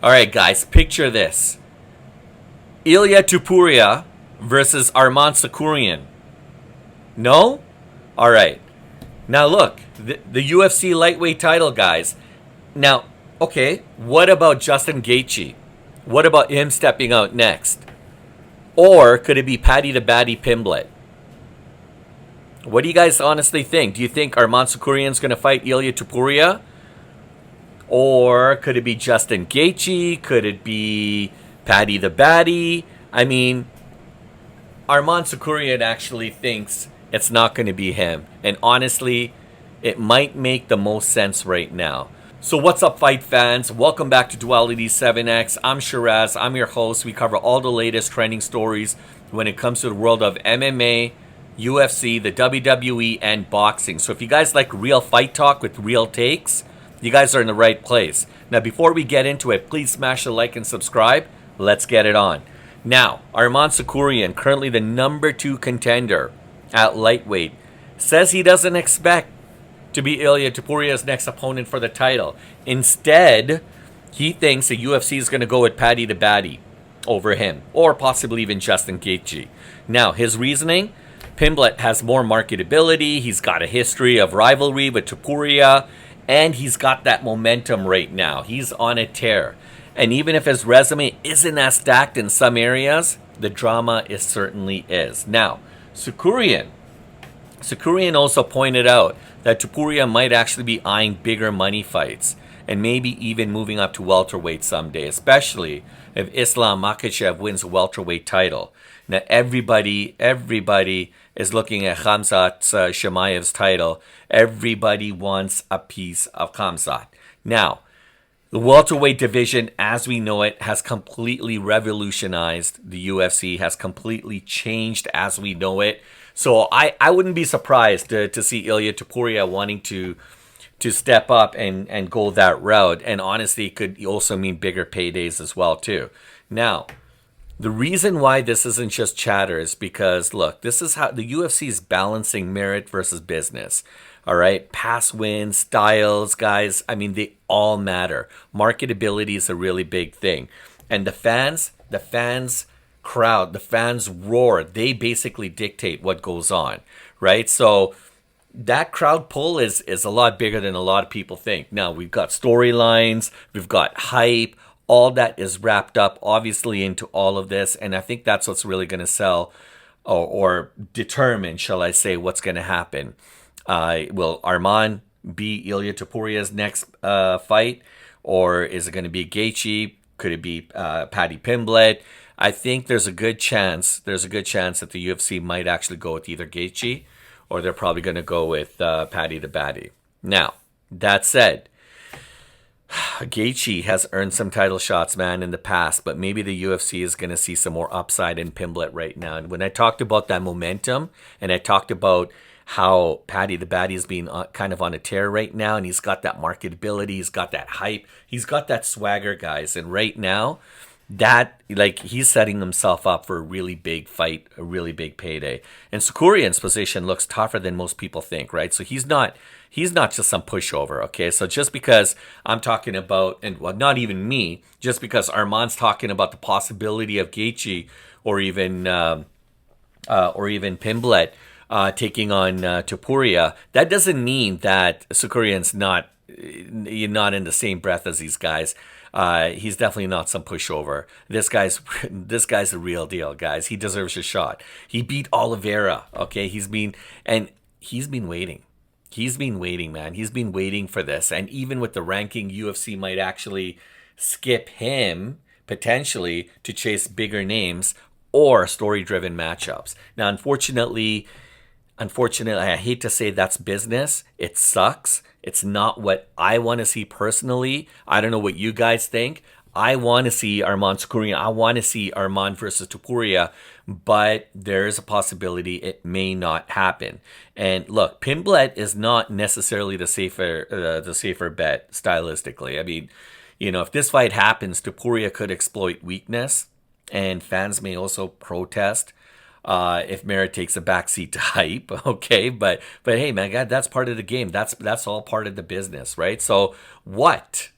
All right, guys, picture this. Ilia Topuria versus Arman Tsarukyan. No? All right. Now look, the UFC lightweight title, guys. Now, okay, what about Justin Gaethje? What about him stepping out next? Or could it be Paddy Pimblett? What do you guys honestly think? Do you think Arman Tsarukyan's going to fight Ilia Topuria? Or could it be Justin Gaethje? Could it be Paddy the Baddy? I mean, Arman Tsarukyan actually thinks it's not going to be him. And honestly, it might make the most sense right now. So what's up, fight fans? Welcome back to Duality 7X. I'm Sheeraz. I'm your host. We cover all the latest trending stories when it comes to the world of MMA, UFC, the WWE, and boxing. So if you guys like real fight talk with real takes, you guys are in the right place. Now, before we get into it, please smash the like and subscribe. Let's get it on. Now, Arman Tsarukyan, currently the number 2 contender at lightweight, says he doesn't expect to be Ilia Topuria's next opponent for the title. Instead, he thinks the UFC is going to go with Paddy the Baddy over him, or possibly even Justin Gaethje. Now, his reasoning: Pimblett has more marketability, he's got a history of rivalry with Topuria, and he's got that momentum right now. He's on a tear. And even if his resume isn't as stacked in some areas, the drama certainly is. Now, Tsarukyan also pointed out that Topuria might actually be eyeing bigger money fights and maybe even moving up to welterweight someday, especially if Islam Makhachev wins a welterweight title. Now, everybody is looking at Khamzat Chimaev's title. Everybody wants a piece of Khamzat. Now, the welterweight division, as we know it, has completely revolutionized the UFC, has completely changed as we know it. So I wouldn't be surprised to see Ilia Topuria wanting to step up and go that route. And honestly, it could also mean bigger paydays as well, too. Now, the reason why this isn't just chatter is because, look, this is how the UFC is balancing merit versus business. All right, past wins, styles, guys, I mean, they all matter. Marketability is a really big thing. And the fans crowd, the fans roar. They basically dictate what goes on, right? So that crowd pull is a lot bigger than a lot of people think. Now, we've got storylines, we've got hype. All that is wrapped up, obviously, into all of this. And I think that's what's really going to sell or determine, shall I say, what's going to happen. Will Arman be Ilia Topuria's next fight? Or is it going to be Gaethje? Could it be Paddy Pimblett? I think there's a good chance that the UFC might actually go with either Gaethje, or they're probably going to go with Paddy the Baddy. Now, that said, Gaethje has earned some title shots, man, in the past, but maybe the UFC is going to see some more upside in Pimblett right now. And when I talked about that momentum, and I talked about how Paddy the Baddy is being kind of on a tear right now, and he's got that marketability, he's got that hype, he's got that swagger, guys. And right now, that, like, he's setting himself up for a really big fight, a really big payday. And Tsarukyan's position looks tougher than most people think, right? So he's not just some pushover, okay? So just because I'm talking about, and well, not even me, just because Arman's talking about the possibility of Gaethje or even Pimblett taking on Topuria, that doesn't mean that Tsarukyan's not in the same breath as these guys. He's definitely not some pushover. This guy's the real deal, guys. He deserves a shot. He beat Oliveira, okay? He's been waiting. He's been waiting, man. He's been waiting for this. And even with the ranking, UFC might actually skip him, potentially, to chase bigger names or story-driven matchups. Now, unfortunately, I hate to say that's business. It sucks. It's not what I want to see personally. I don't know what you guys think. I want to see Arman Tsarukyan. I want to see Arman versus Topuria, but there is a possibility it may not happen. And look, Pimblett is not necessarily the safer bet stylistically. I mean, if this fight happens, Topuria could exploit weakness, and fans may also protest if Merritt takes a backseat to hype, okay? But hey, man, God, that's part of the game. That's all part of the business, right? So what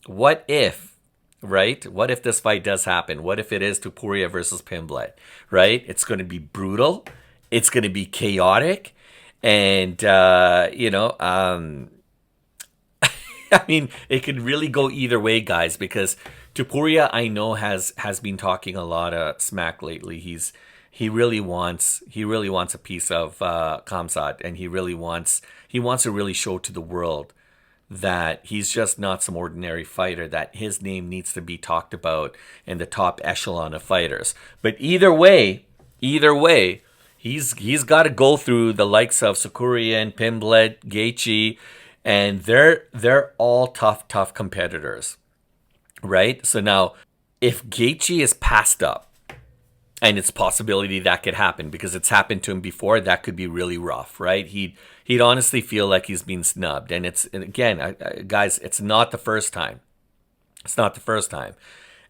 if right? What if this fight does happen? What if it is Topuria versus Pimblett, right? It's going to be brutal. It's going to be chaotic. And, I mean, it could really go either way, guys, because Topuria, I know, has been talking a lot of smack lately. He really wants a piece of Khamzat, and he wants to really show to the world that he's just not some ordinary fighter, that his name needs to be talked about in the top echelon of fighters. But either way, he's got to go through the likes of Tsarukyan, Pimblett, Gaethje, and they're all tough competitors, right? So now, if Gaethje is passed up, and it's a possibility that could happen because it's happened to him before, that could be really rough, right? He'd honestly feel like he's been snubbed, and again, guys, it's not the first time. It's not the first time,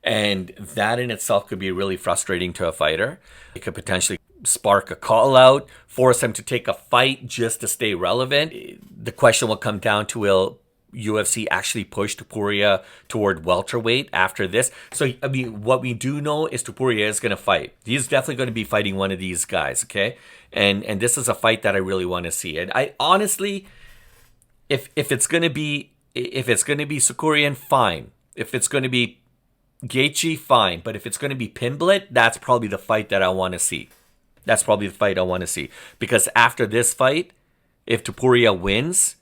and that in itself could be really frustrating to a fighter. It could potentially spark a call out, force him to take a fight just to stay relevant. The question will come down to, will UFC actually push Topuria toward welterweight after this? So, I mean, what we do know is Topuria is going to fight. He's definitely going to be fighting one of these guys, okay? And this is a fight that I really want to see. And I honestly, if it's going to be Tsarukyan, fine. If it's going to be Gaethje, fine. But if it's going to be Pimblett, that's probably the fight that I want to see. That's probably the fight I want to see. Because after this fight, if Topuria wins,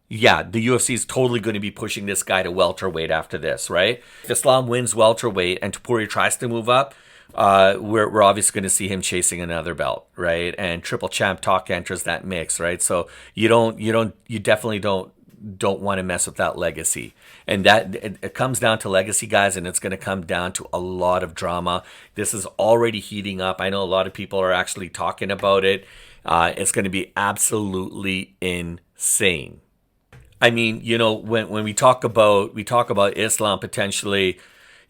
yeah, the UFC is totally going to be pushing this guy to welterweight after this, right? If Islam wins welterweight and Topuria tries to move up, we're obviously going to see him chasing another belt, right? And triple champ talk enters that mix, right? So you definitely don't want to mess with that legacy. And that it comes down to legacy, guys, and it's going to come down to a lot of drama. This is already heating up. I know a lot of people are actually talking about it. It's going to be absolutely insane. I mean, when we talk about Islam potentially,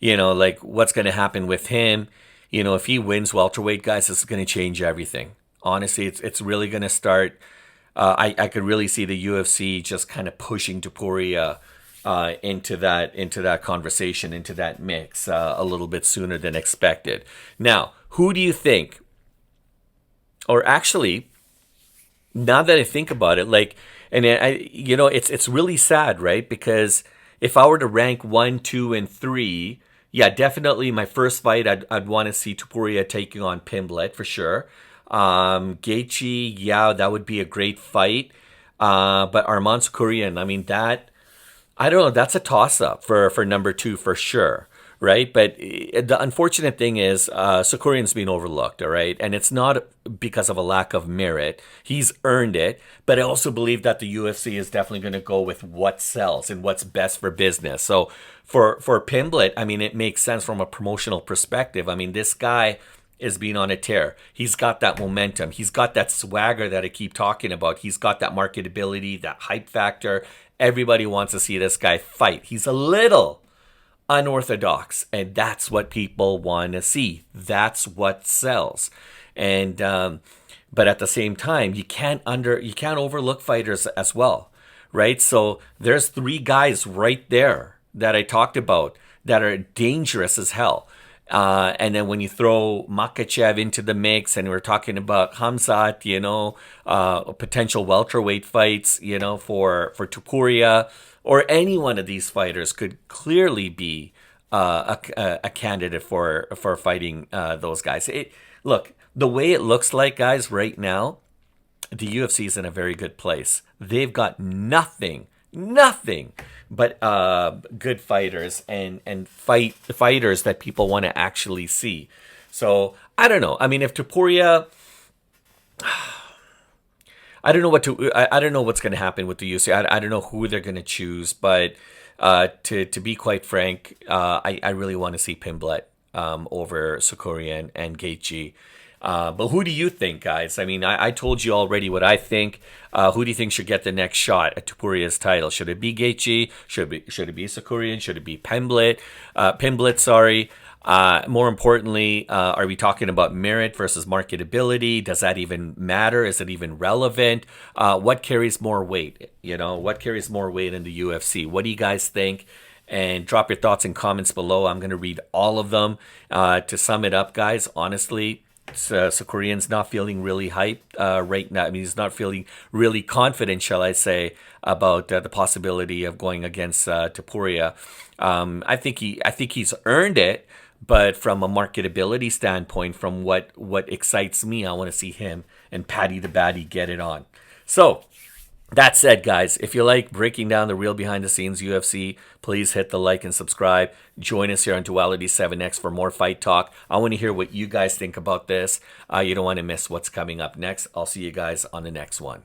like what's going to happen with him, if he wins welterweight, guys, this is going to change everything. Honestly, it's really going to start. I could really see the UFC just kind of pushing Topuria into that conversation, into that mix a little bit sooner than expected. Now, who do you think? Or actually, now that I think about it, like. And it's really sad, right? Because if I were to rank 1, 2, and 3, yeah, definitely my first fight, I'd want to see Topuria taking on Pimblett for sure. Gaethje, yeah, that would be a great fight. But Arman Tsarukyan, I mean, I don't know, that's a toss-up for number 2 for sure. Right, but the unfortunate thing is Tsarukyan's been overlooked, all right? And it's not because of a lack of merit. He's earned it, but I also believe that the UFC is definitely going to go with what sells and what's best for business. So for Pimblett, I mean, it makes sense from a promotional perspective. I mean, this guy is being on a tear. He's got that momentum. He's got that swagger that I keep talking about. He's got that marketability, that hype factor. Everybody wants to see this guy fight. He's a little unorthodox, and that's what people want to see. That's what sells. And but at the same time, you can't overlook fighters as well, right? So there's 3 guys right there that I talked about that are dangerous as hell. And then when you throw Makhachev into the mix, and we're talking about Khamzat, potential welterweight fights, for Topuria, or any one of these fighters could clearly be a candidate for fighting those guys. Look, the way it looks like, guys, right now, the UFC is in a very good place. They've got nothing but good fighters and fighters that people want to actually see. So I don't know. I mean, if Topuria, I don't know what's going to happen with the UFC. I don't know who they're going to choose, but to be quite frank, I really want to see Pimblett over Tsarukyan and Gaethje. But who do you think, guys? I mean, I told you already what I think. Who do you think should get the next shot at Topuria's title? Should it be Gaethje? Should it be Tsarukyan? Should it be Pimblett? More importantly, are we talking about merit versus marketability? Does that even matter? Is it even relevant? What carries more weight? What carries more weight in the UFC? What do you guys think? and drop your thoughts and comments below. I'm going to read all of them. To sum it up, guys, honestly, Tsarukyan's not feeling really hyped right now. I mean, he's not feeling really confident, shall I say, about the possibility of going against Topuria. I think he's earned it, but from a marketability standpoint, from what excites me, I want to see him and Paddy the Baddy get it on. So, that said, guys, if you like breaking down the real behind-the-scenes UFC, please hit the like and subscribe. Join us here on Duality 7X for more fight talk. I want to hear what you guys think about this. You don't want to miss what's coming up next. I'll see you guys on the next one.